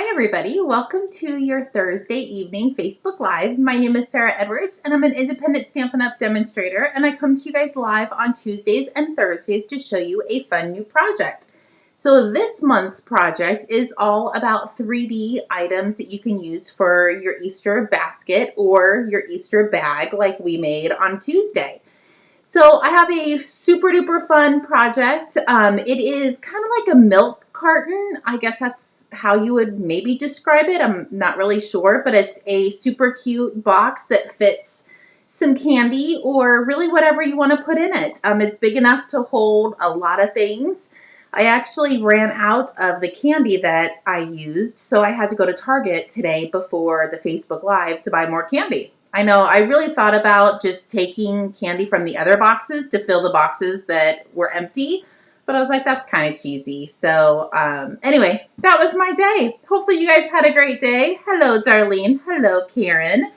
Hi everybody, welcome to your Thursday evening Facebook Live. My name is Sarah Edwards and I'm an independent Stampin' Up! Demonstrator, and I come to you guys live on Tuesdays and Thursdays to show you a fun new project. So this month's project is all about 3D items that you can use for your Easter basket or your Easter bag like we made on Tuesday. So I have a super duper fun project. It is kind of like a milk carton. I guess that's how you would maybe describe it. I'm not really sure, but it's a super cute box that fits some candy or really whatever you want to put in it. It's big enough to hold a lot of things. I actually ran out of the candy that I used, so I had to go to Target today before the Facebook Live to buy more candy. I know, I really thought about just taking candy from the other boxes to fill the boxes that were empty, but I was like, that's kind of cheesy. So anyway, that was my day. Hopefully you guys had a great day. Hello, Darlene. Hello, Karen.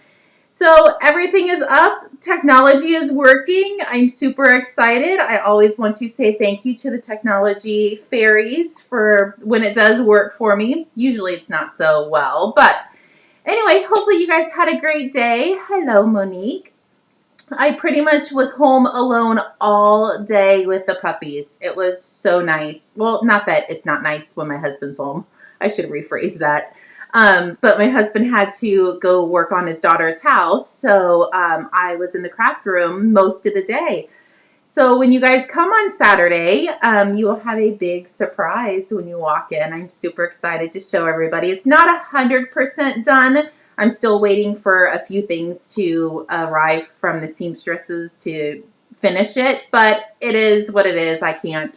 So everything is up. Technology is working. I'm super excited. I always want to say thank you to the technology fairies for when it does work for me. Usually it's not so well, but anyway, hopefully you guys had a great day. Hello, Monique. I pretty much was home alone all day with the puppies. It was so nice. Well, not that it's not nice when my husband's home. I should rephrase that. But my husband had to go work on his daughter's house, so I was in the craft room most of the day. So when you guys come on Saturday, you will have a big surprise when you walk in. I'm super excited to show everybody. It's not 100% done. I'm still waiting for a few things to arrive from the seamstresses to finish it, but it is what it is. I can't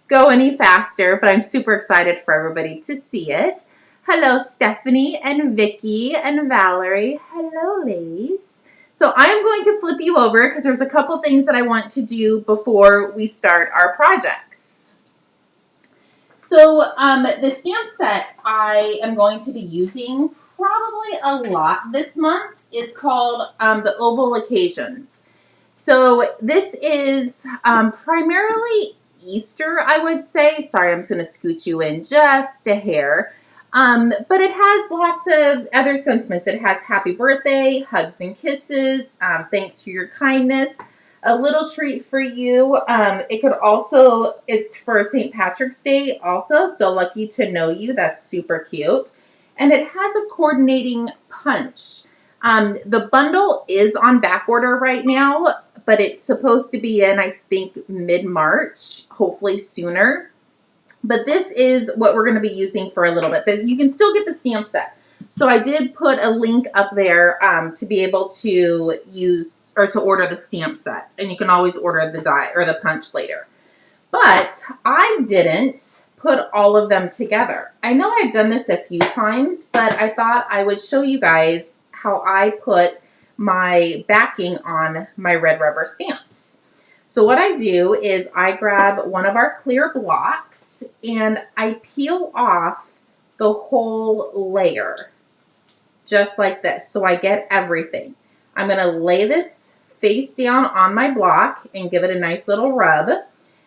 go any faster, but I'm super excited for everybody to see it. Hello, Stephanie and Vicky and Valerie. Hello, ladies. So I'm going to flip you over because there's a couple things that I want to do before we start our projects. So the stamp set I am going to be using probably a lot this month is called the Oval Occasions. So this is primarily Easter, I would say. Sorry, I'm just going to scoot you in just a hair. But it has lots of other sentiments. It has happy birthday, hugs and kisses, thanks for your kindness, a little treat for you. It could also, it's for St. Patrick's Day also, so lucky to know you. That's super cute. And it has a coordinating punch. The bundle is on back order right now, but it's supposed to be in, I think, mid-March, hopefully sooner. But this is what we're going to be using for a little bit. You can still get the stamp set. So I did put a link up there to be able to use or to order the stamp set. And you can always order the die or the punch later. But I didn't put all of them together. I know I've done this a few times, but I thought I would show you guys how I put my backing on my red rubber stamps. So what I do is I grab one of our clear blocks and I peel off the whole layer, just like this. So I get everything. I'm going to lay this face down on my block and give it a nice little rub.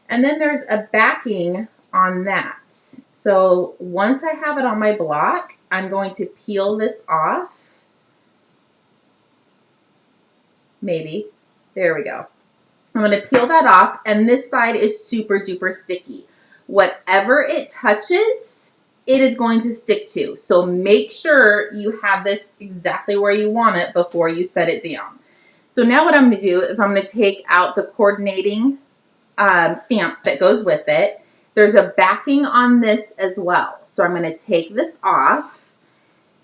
And then there's a backing on that. So once I have it on my block, I'm going to peel this off. Maybe. There we go. I'm going to peel that off, and this side is super duper sticky. Whatever it touches, it is going to stick to. So make sure you have this exactly where you want it before you set it down. So now what I'm going to do is I'm going to take out the coordinating stamp that goes with it. There's a backing on this as well. So I'm going to take this off.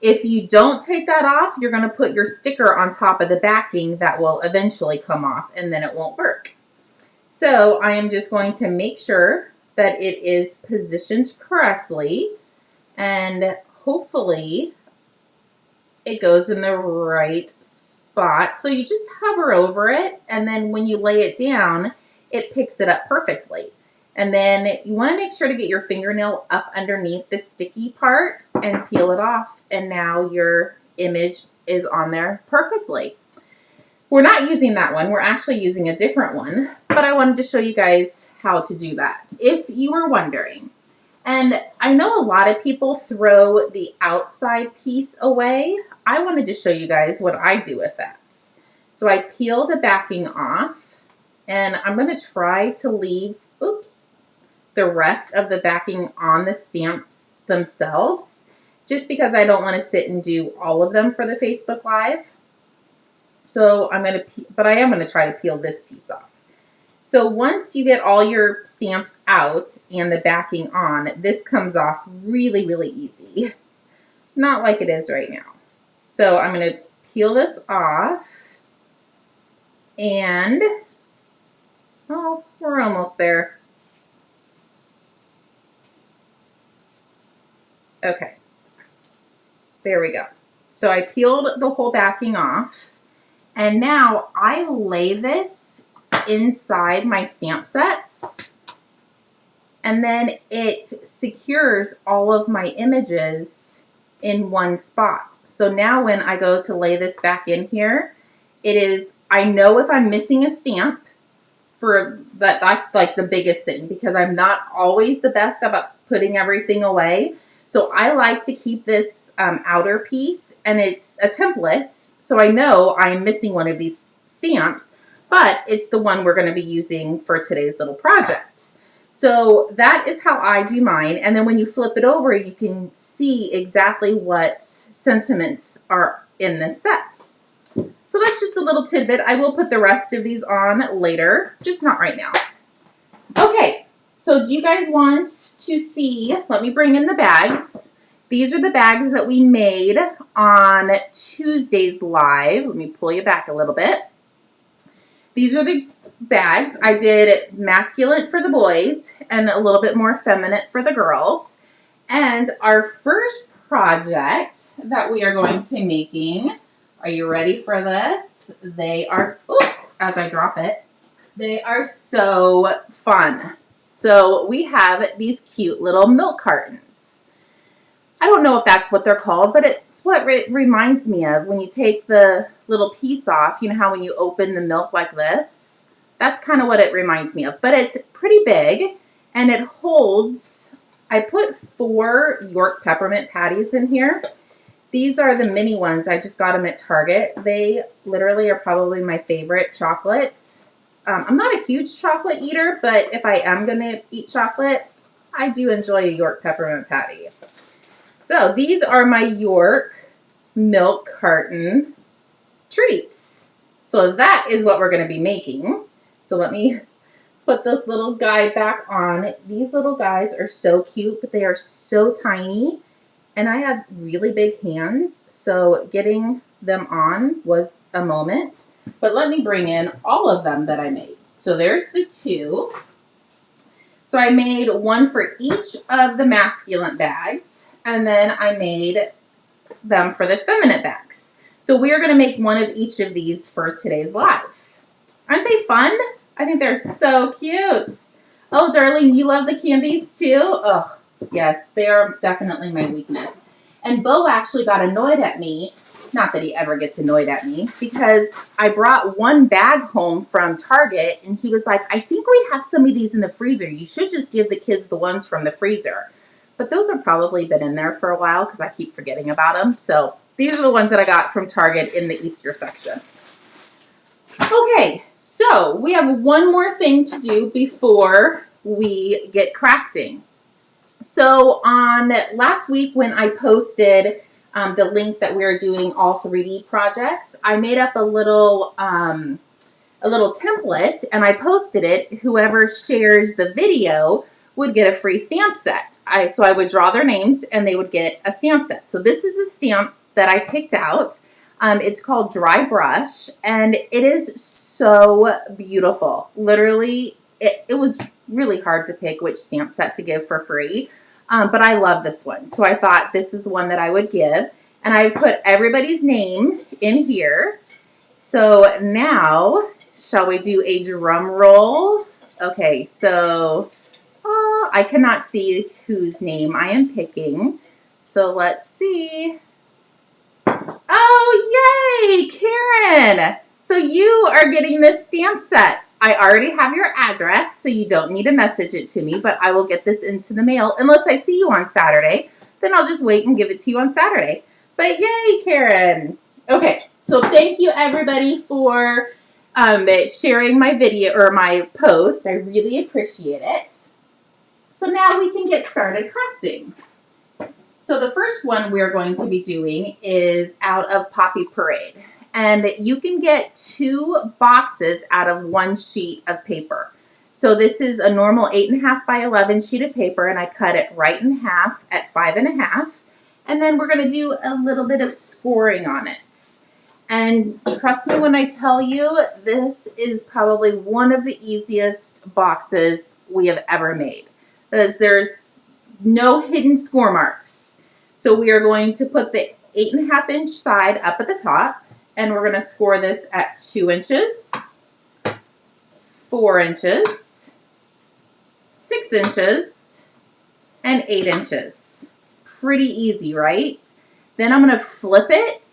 If you don't take that off, you're going to put your sticker on top of the backing that will eventually come off, and then it won't work. So I am just going to make sure that it is positioned correctly, and hopefully it goes in the right spot. So you just hover over it, and then when you lay it down, it picks it up perfectly. And then you want to make sure to get your fingernail up underneath the sticky part and peel it off. And now your image is on there perfectly. We're not using that one. We're actually using a different one. But I wanted to show you guys how to do that. If you were wondering, And I know a lot of people throw the outside piece away. I wanted to show you guys what I do with that. So I peel the backing off, and I'm going to try to leave, the rest of the backing on the stamps themselves, just because I don't want to sit and do all of them for the Facebook Live. So I am going to try to peel this piece off. So once you get all your stamps out and the backing on, this comes off really, really easy. Not like it is right now. So I'm going to peel this off, and, oh, we're almost there. Okay, there we go. So I peeled the whole backing off, and now I lay this inside my stamp sets, and then it secures all of my images in one spot. So now when I go to lay this back in here, I know if I'm missing a stamp, that's like the biggest thing, because I'm not always the best about putting everything away. So I like to keep this outer piece, and it's a template, so I know I'm missing one of these stamps, but it's the one we're going to be using for today's little project. So that is how I do mine. And then when you flip it over, you can see exactly what sentiments are in the sets. So that's just a little tidbit. I will put the rest of these on later, just not right now. Okay, so do you guys want to see, let me bring in the bags. These are the bags that we made on Tuesday's live. Let me pull you back a little bit. These are the bags. I did masculine for the boys and a little bit more feminine for the girls. And our first project that we are going to be making, are you ready for this? They are, as I drop it, they are so fun. So we have these cute little milk cartons. I don't know if that's what they're called, but it's what it reminds me of when you take the little piece off. You know how when you open the milk like this? That's kind of what it reminds me of. But it's pretty big, and it holds, I put 4 York Peppermint patties in here. These are the mini ones. I just got them at Target. They literally are probably my favorite chocolates. I'm not a huge chocolate eater, but if I am going to eat chocolate, I do enjoy a York Peppermint patty. So these are my York milk carton treats. So that is what we're going to be making. So let me put this little guy back on. These little guys are so cute, but they are so tiny. And I have really big hands, so getting them on was a moment. But let me bring in all of them that I made. So there's the 2. So I made one for each of the masculine bags, and then I made them for the feminine bags. So we are going to make one of each of these for today's live. Aren't they fun? I think they're so cute. Oh, Darlene, you love the candies too? Oh, yes, they are definitely my weakness. And Bo actually got annoyed at me, not that he ever gets annoyed at me, because I brought one bag home from Target, and he was like, I think we have some of these in the freezer. You should just give the kids the ones from the freezer. But those have probably been in there for a while because I keep forgetting about them. So these are the ones that I got from Target in the Easter section. Okay, so we have one more thing to do before we get crafting. So on last week when I posted the link that we are doing all 3D projects, I made up a little template and I posted it. Whoever shares the video would get a free stamp set. So I would draw their names and they would get a stamp set. So this is a stamp that I picked out. It's called Dry Brush, and it is so beautiful. Literally, it was really hard to pick which stamp set to give for free, but I love this one. So I thought this is the one that I would give, and I put everybody's name in here. So now, shall we do a drum roll? Okay, so I cannot see whose name I am picking. So let's see. Oh, yay, Karen. So you are getting this stamp set. I already have your address, so you don't need to message it to me, but I will get this into the mail unless I see you on Saturday. Then I'll just wait and give it to you on Saturday. But yay, Karen. Okay, so thank you everybody for sharing my video or my post. I really appreciate it. So now we can get started crafting. So the first one we're going to be doing is out of Poppy Parade. And you can get 2 boxes out of 1 sheet of paper. So this is a normal 8.5 by 11 sheet of paper, and I cut it right in half at 5.5. And then we're going to do a little bit of scoring on it. And trust me when I tell you, this is probably one of the easiest boxes we have ever made, because there's no hidden score marks. So we are going to put the 8.5 inch side up at the top, and we're going to score this at 2 inches, 4 inches, 6 inches, and 8 inches. Pretty easy, right? Then I'm going to flip it,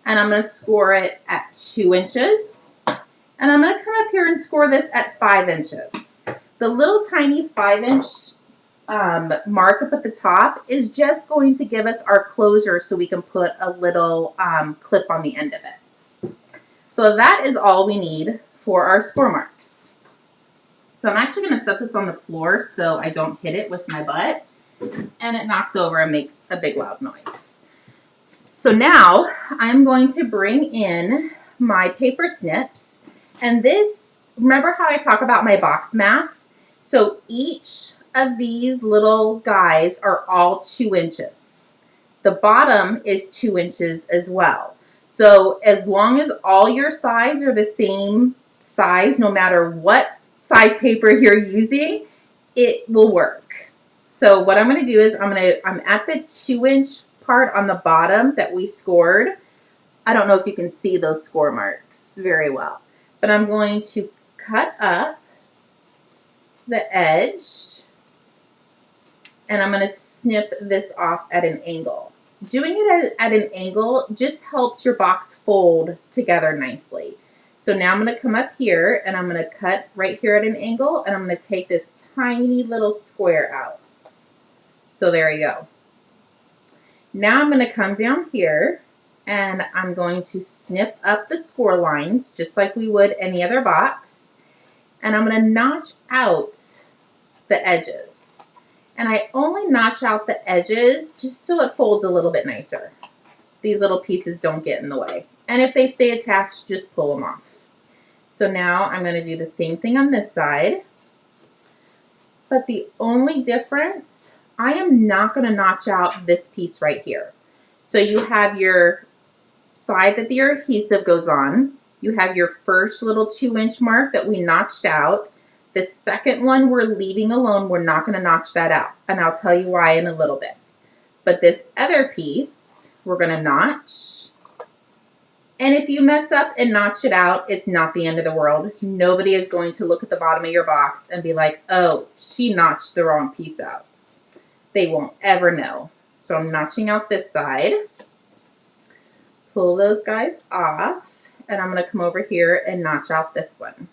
and I'm going to score it at 2 inches, and I'm going to come up here and score this at 5 inches. The little tiny 5-inch mark up at the top is just going to give us our closure so we can put a little clip on the end of it. So that is all we need for our score marks. So I'm actually going to set this on the floor so I don't hit it with my butt and it knocks over and makes a big loud noise. So now I'm going to bring in my paper snips, and this, remember how I talk about my box math? So each of these little guys are all 2 inches. The bottom is 2 inches as well. So as long as all your sides are the same size, no matter what size paper you're using, it will work. So what I'm going to do is I'm at the 2-inch part on the bottom that we scored. I don't know if you can see those score marks very well, but I'm going to cut up the edge, and I'm going to snip this off at an angle. Doing it at an angle just helps your box fold together nicely. So now I'm going to come up here, and I'm going to cut right here at an angle, and I'm going to take this tiny little square out. So there you go. Now I'm going to come down here, and I'm going to snip up the score lines just like we would any other box, and I'm going to notch out the edges. And I only notch out the edges just so it folds a little bit nicer. These little pieces don't get in the way. And if they stay attached, just pull them off. So now I'm going to do the same thing on this side. But the only difference, I am not going to notch out this piece right here. So you have your side that the adhesive goes on. You have your first little 2-inch mark that we notched out. The second one we're leaving alone. We're not going to notch that out. And I'll tell you why in a little bit. But this other piece, we're going to notch. And if you mess up and notch it out, it's not the end of the world. Nobody is going to look at the bottom of your box and be like, oh, she notched the wrong piece out. They won't ever know. So I'm notching out this side. Pull those guys off. And I'm going to come over here and notch out this one.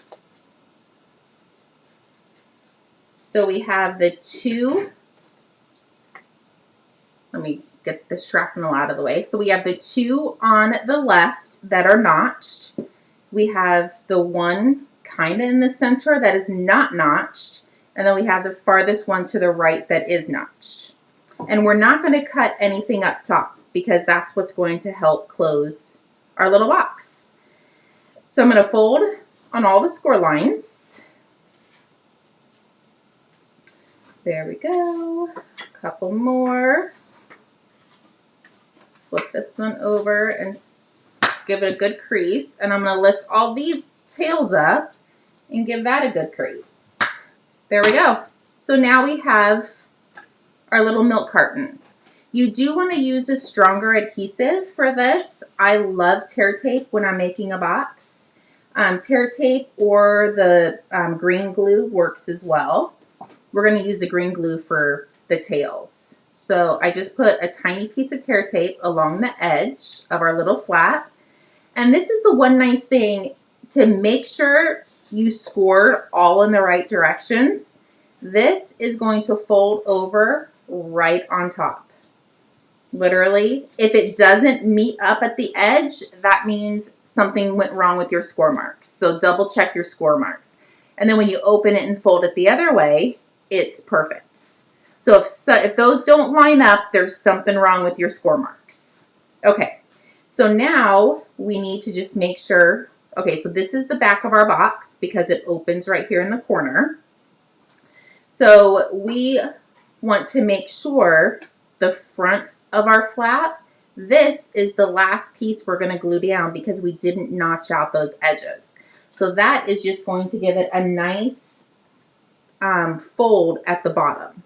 So we have the 2, let me get the shrapnel out of the way. So we have the 2 on the left that are notched. We have the 1 kind of in the center that is not notched. And then we have the farthest one to the right that is notched. And we're not going to cut anything up top because that's what's going to help close our little box. So I'm going to fold on all the score lines. There we go. A couple more. Flip this one over and give it a good crease. And I'm going to lift all these tails up and give that a good crease. There we go. So now we have our little milk carton. You do want to use a stronger adhesive for this. I love tear tape when I'm making a box. Tear tape or the green glue works as well. We're going to use the green glue for the tails. So I just put a tiny piece of tear tape along the edge of our little flap, And this is the one nice thing to make sure you scored all in the right directions. This is going to fold over right on top. Literally, if it doesn't meet up at the edge, that means something went wrong with your score marks. So double check your score marks. And then when you open it and fold it the other way, it's perfect. So if those don't line up, there's something wrong with your score marks. Okay, so now we need to just make sure, okay, so this is the back of our box because it opens right here in the corner. So we want to make sure the front of our flap, this is the last piece we're going to glue down because we didn't notch out those edges. So that is just going to give it a nice fold at the bottom.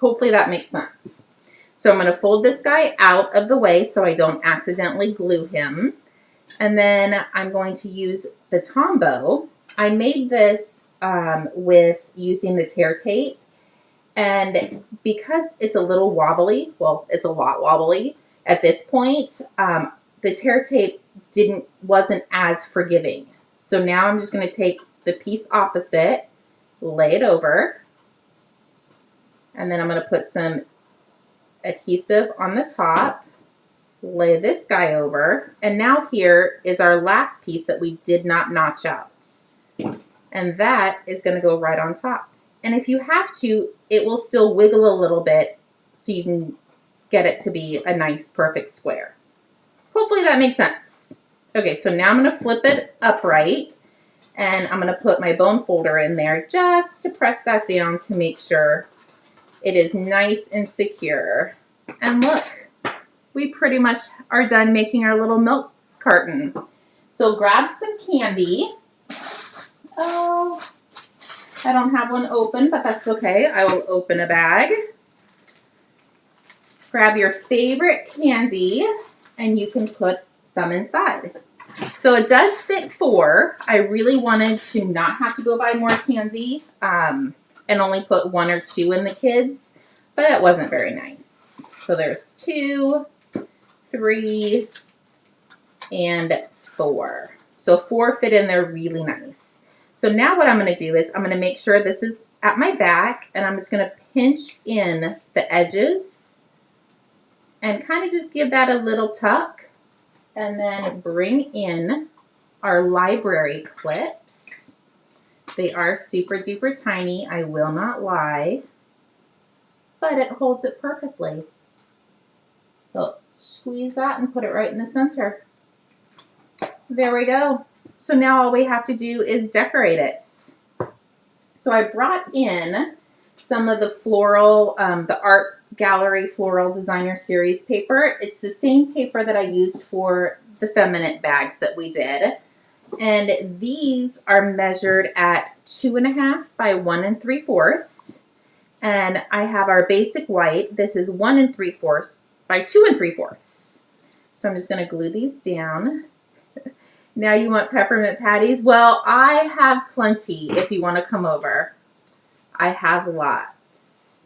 Hopefully that makes sense. So I'm going to fold this guy out of the way so I don't accidentally glue him. And then I'm going to use the Tombow. I made this with using the tear tape. And because it's a little wobbly, well, it's a lot wobbly at this point, the tear tape wasn't as forgiving. So now I'm just going to take the piece opposite, lay it over, and then I'm going to put some adhesive on the top, lay this guy over, and now here is our last piece that we did not notch out. And that is going to go right on top. And if you have to, it will still wiggle a little bit so you can get it to be a nice, perfect square. Hopefully that makes sense. Okay, so now I'm going to flip it upright, and I'm going to put my bone folder in there just to press that down to make sure it is nice and secure. And look, we pretty much are done making our little milk carton. So grab some candy. Oh, I don't have one open, but that's okay. I will open a bag. Grab your favorite candy, and you can put some inside. So it does fit 4. I really wanted to not have to go buy more candy and only put 1 or 2 in the kids, but that wasn't very nice. So there's 2, 3, and 4. So 4 fit in there really nice. So now what I'm going to do is I'm going to make sure this is at my back, and I'm just going to pinch in the edges and kind of just give that a little tuck, and then bring in our library clips. They are super duper tiny, I will not lie, but it holds it perfectly. So squeeze that and put it right in the center. There we go. So now all we have to do is decorate it. So I brought in some of the floral, the Art Gallery Floral Designer Series paper. It's the same paper that I used for the feminine bags that we did. And these are measured at 2.5 by 1 3/4. And I have our basic white. This is 1 3/4 by 2 3/4. So I'm just going to glue these down. Now you want peppermint patties? Well, I have plenty if you want to come over. I have lots.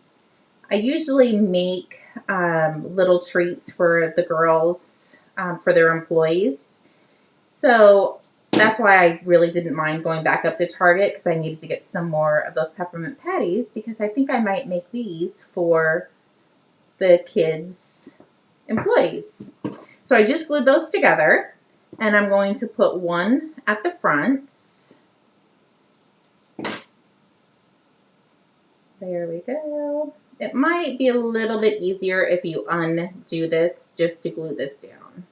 I usually make little treats for the girls, for their employees. So that's why I really didn't mind going back up to Target, because I needed to get some more of those peppermint patties, because I think I might make these for the kids' employees. So I just glued those together. And I'm going to put one at the front. There we go. It might be a little bit easier if you undo this just to glue this down.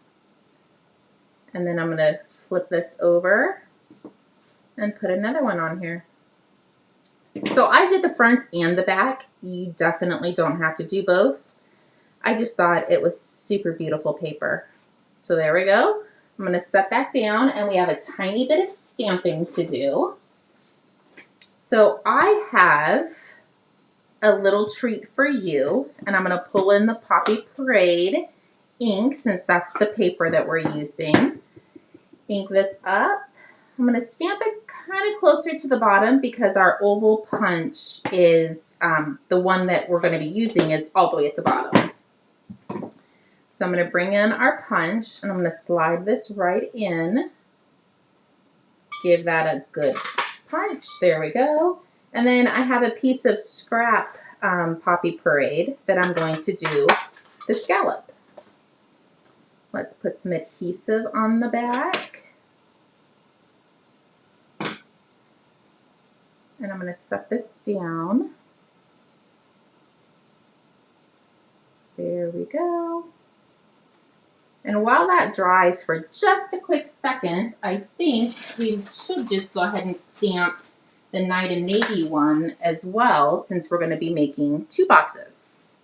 And then I'm going to flip this over and put another one on here. So I did the front and the back. You definitely don't have to do both. I just thought it was super beautiful paper. So there we go. I'm going to set that down, and we have a tiny bit of stamping to do. So I have a little treat for you, and I'm going to pull in the Poppy Parade ink, since that's the paper that we're using. Ink this up. I'm going to stamp it kind of closer to the bottom because our oval punch is the one that we're going to be using is all the way at the bottom. So I'm going to bring in our punch and I'm going to slide this right in. Give that a good punch. There we go. And then I have a piece of scrap Poppy Parade that I'm going to do the scallop. Let's put some adhesive on the back. And I'm going to set this down. There we go. And while that dries for just a quick second, I think we should just go ahead and stamp the Night and Navy one as well, since we're going to be making 2 boxes.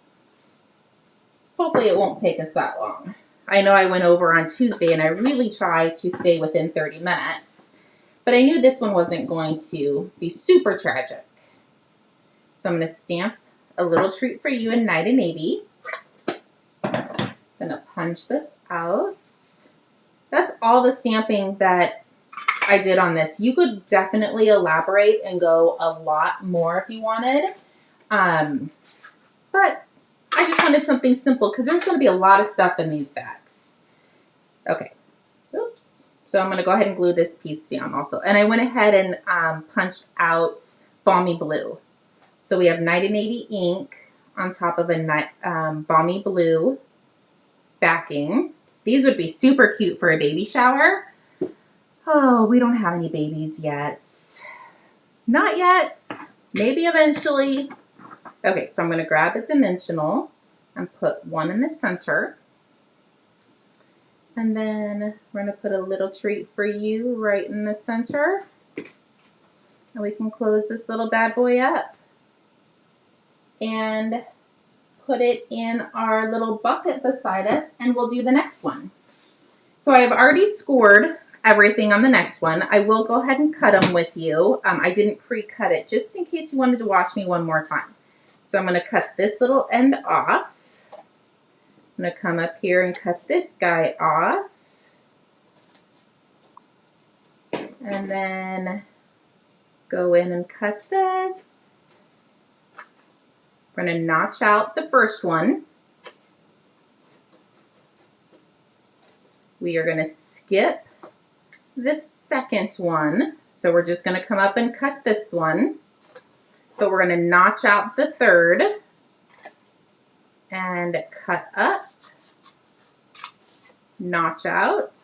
Hopefully it won't take us that long. I know I went over on Tuesday and I really tried to stay within 30 minutes, but I knew this one wasn't going to be super tragic. So I'm going to stamp A Little Treat for You in Night and Navy. I'm going to punch this out. That's all the stamping that I did on this. You could definitely elaborate and go a lot more if you wanted. But I just wanted something simple because there's going to be a lot of stuff in these bags. Okay. Oops. So I'm going to go ahead and glue this piece down also. And I went ahead and punched out Balmy Blue. So we have Night and Navy ink on top of a Balmy Blue backing. These would be super cute for a baby shower. Oh, we don't have any babies yet. Not yet. Maybe eventually. Okay, so I'm going to grab a dimensional and put one in the center. And then we're going to put A Little Treat for You right in the center. And we can close this little bad boy up and put it in our little bucket beside us, and we'll do the next one. So I've already scored everything on the next one. I will go ahead and cut them with you. I didn't pre-cut it just in case you wanted to watch me one more time. So I'm going to cut this little end off. I'm going to come up here and cut this guy off. And then go in and cut this. We're going to notch out the first one. We are going to skip this second one. So we're just going to come up and cut this one. But we're going to notch out the third and cut up, notch out,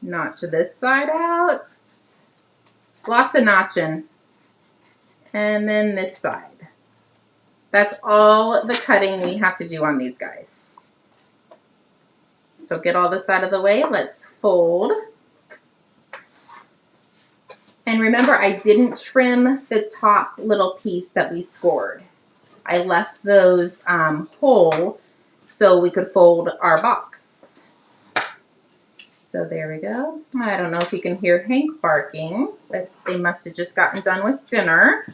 notch this side out, lots of notching, and then this side. That's all the cutting we have to do on these guys. So get all this out of the way. Let's fold. And remember, I didn't trim the top little piece that we scored. I left those whole so we could fold our box. So there we go. I don't know if you can hear Hank barking, but they must have just gotten done with dinner.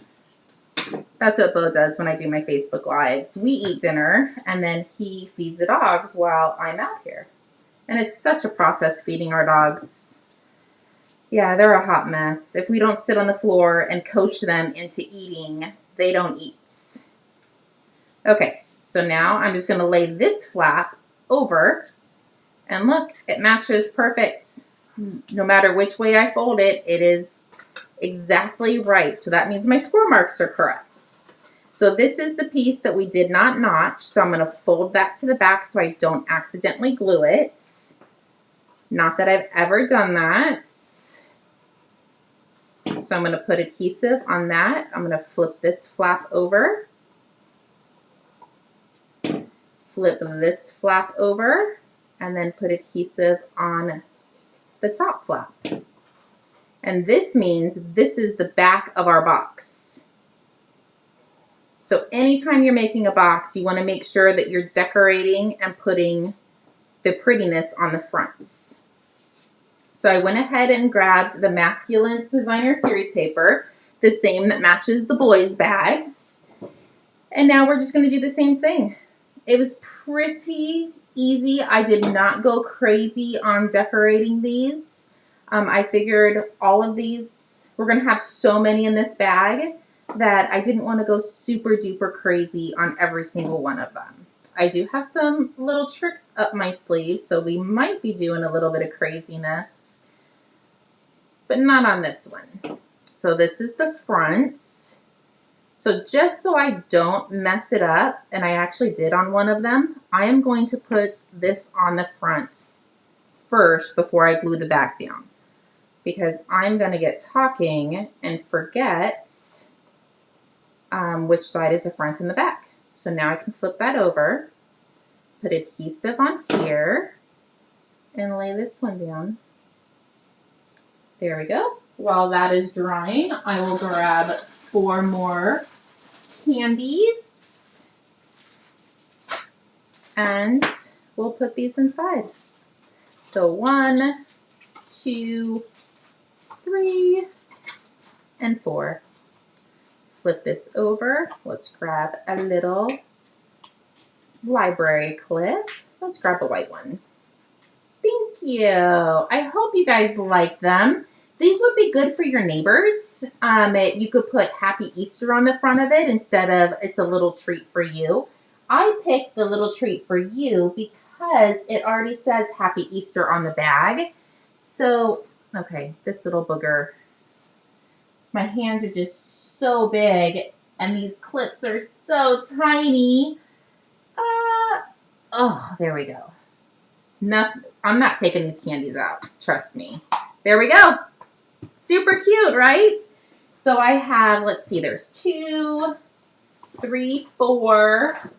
That's what Bo does when I do my Facebook Lives. We eat dinner, and then he feeds the dogs while I'm out here. And it's such a process feeding our dogs. Yeah, they're a hot mess. If we don't sit on the floor and coach them into eating, they don't eat. Okay, so now I'm just going to lay this flap over. And look, it matches perfect. No matter which way I fold it, it is exactly right. So that means my score marks are correct. So this is the piece that we did not notch. So I'm going to fold that to the back so I don't accidentally glue it. Not that I've ever done that. So I'm going to put adhesive on that. I'm going to flip this flap over. Flip this flap over. And then put adhesive on the top flap. And this means this is the back of our box. So anytime you're making a box, you want to make sure that you're decorating and putting the prettiness on the fronts. So I went ahead and grabbed the Masculine Designer Series paper, the same that matches the boys' bags. And now we're just going to do the same thing. It was pretty easy. I did not go crazy on decorating these. I figured all of these, we're going to have so many in this bag that I didn't want to go super duper crazy on every single one of them. I do have some little tricks up my sleeve, so we might be doing a little bit of craziness, but not on this one. So this is the front. So just so I don't mess it up, and I actually did on one of them, I am going to put this on the front first before I glue the back down, because I'm going to get talking and forget which side is the front and the back. So now I can flip that over, put adhesive on here, and lay this one down. There we go. While that is drying, I will grab 4 more candies and we'll put these inside. So 1, 2, 3, and 4. Flip this over. Let's grab a little library clip. Let's grab a white one. Thank you. I hope you guys like them. These would be good for your neighbors. You could put Happy Easter on the front of it instead of it's a little treat for you. I picked the little treat for you because it already says Happy Easter on the bag. So, okay, this little booger. My hands are just so big and these clips are so tiny. Oh, there we go. No, I'm not taking these candies out. Trust me. There we go. Super cute, right? So I have, let's see, there's 2, 3, 4,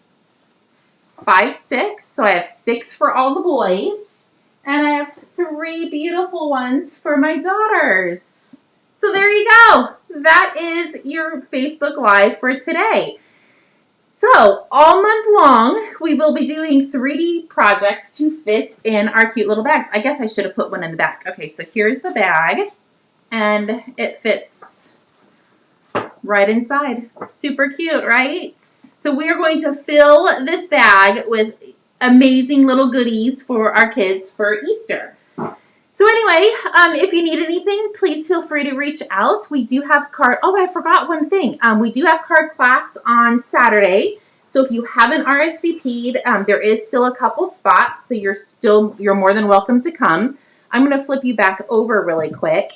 5, 6. So I have 6 for all the boys. And I have 3 beautiful ones for my daughters. So there you go. That is your Facebook Live for today. So all month long, we will be doing 3D projects to fit in our cute little bags. I guess I should have put one in the back. Okay, so here's the bag, and it fits right inside. Super cute, right? So we are going to fill this bag with amazing little goodies for our kids for Easter. So anyway, if you need anything, please feel free to reach out. We do have card. Oh, I forgot one thing. We do have card class on Saturday. So if you haven't RSVP'd, there is still a couple spots. So you're more than welcome to come. I'm going to flip you back over really quick.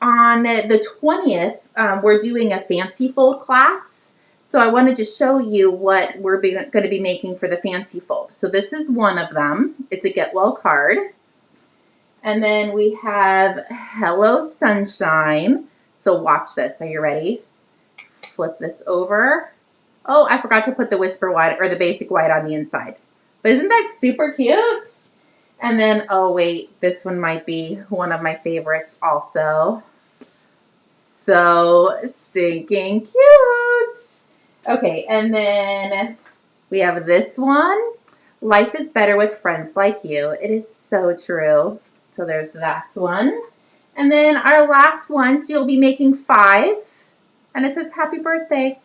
On the 20th, we're doing a fancy fold class. So I wanted to show you what we're going to be making for the fancy fold. So this is one of them. It's a Get Well card. And then we have Hello Sunshine. So watch this. Are you ready? Flip this over. Oh, I forgot to put the Whisper White or the basic white on the inside. But isn't that super cute? And then, oh wait, this one might be one of my favorites also. So stinking cute. Okay, and then we have this one. Life is better with friends like you. It is so true. So there's that one. And then our last one, so you'll be making 5. And it says happy birthday.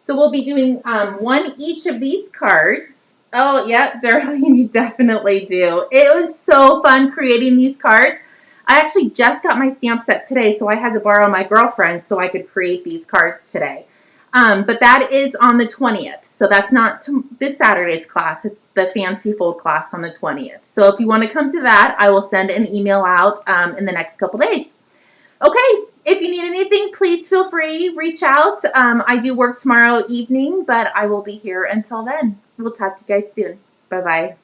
So we'll be doing 1 each of these cards. Oh, yep, Darlene, you definitely do. It was so fun creating these cards. I actually just got my stamp set today, so I had to borrow my girlfriend so I could create these cards today. But that is on the 20th. So that's not this Saturday's class. It's the Fancy Fold class on the 20th. So if you want to come to that, I will send an email out in the next couple days. Okay, if you need anything, please feel free, reach out. I do work tomorrow evening, but I will be here until then. We'll talk to you guys soon. Bye-bye.